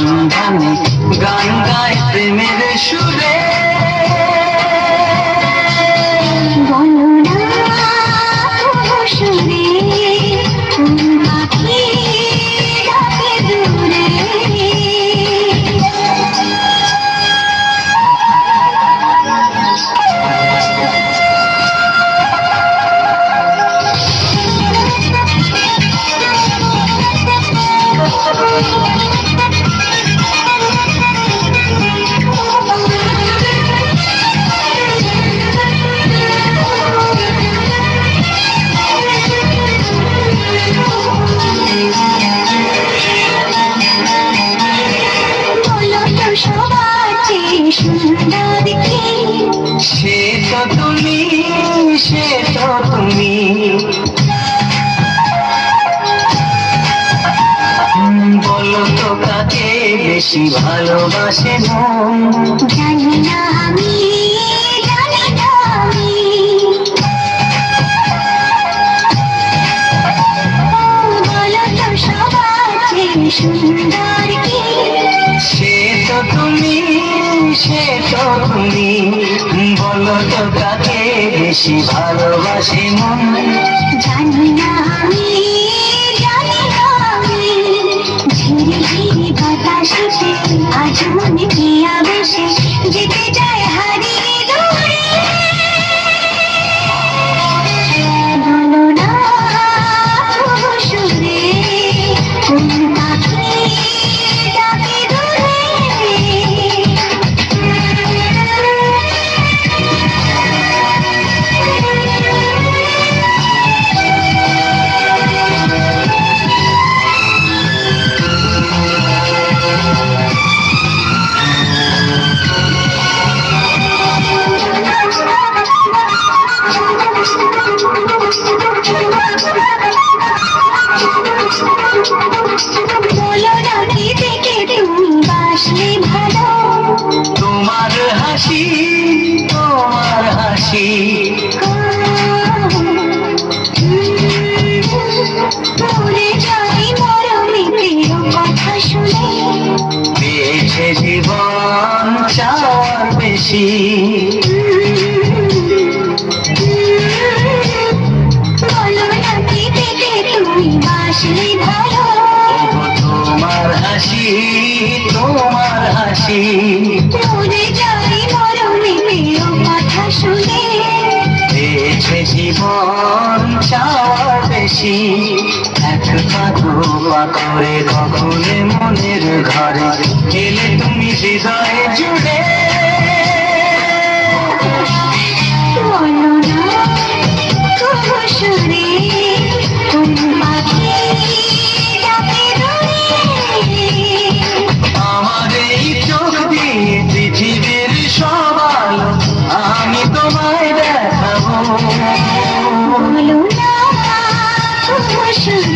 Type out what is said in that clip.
সন্ধানে গান গায় প্রেমের সুরে। বলো না সুরে কোন পাখি ডাকে দূরে। সে তো তুমি, সে তো তুমি, বলো তো কাকে বেশি ভালোবাসে মন। জানি না আমি, জানি না আমি, বলো তো সবার চেয়ে সুন্দর কি। সে তো তুমি, সে তো তুমি, বলো তো কাকে বেশি ভালোবাসে মন। জানি না আমি, জানি না আমি, ঝিরি ঝিরি বাতাসে আজ মনে কি আবেশে যেতে চায় হারিয়ে দূরে। বলো না সুরে কোন পাখি ডাকে দূরে। বলো না কি থেকে তুমি বাসলে ভালো। তোমার হাসি, তোমার হাসি, মরে যাই মরমে প্রিয় কথা শুনে। পেয়েছে জীবন চাওয়ার বেশি। বলো না কি থেকে তুমি বাসলে ভালো। ওগো তোমার হাসি, তোমার হাসি, মরে যাই মরমে প্রিয় কথা শুনে। পেয়েছে জীবন চাওয়ার বেশি। এক পাখা করে কখলে মনের ঘরে এলে তুমি হৃদয়ে জুড়ে। বলো না সুরে কোন পাখি ডাকে দূরে। আমার এই চোখ দিয়ে পৃথিবীর সব আলো আমি তোমায় দেখাবো। বলো না সুরে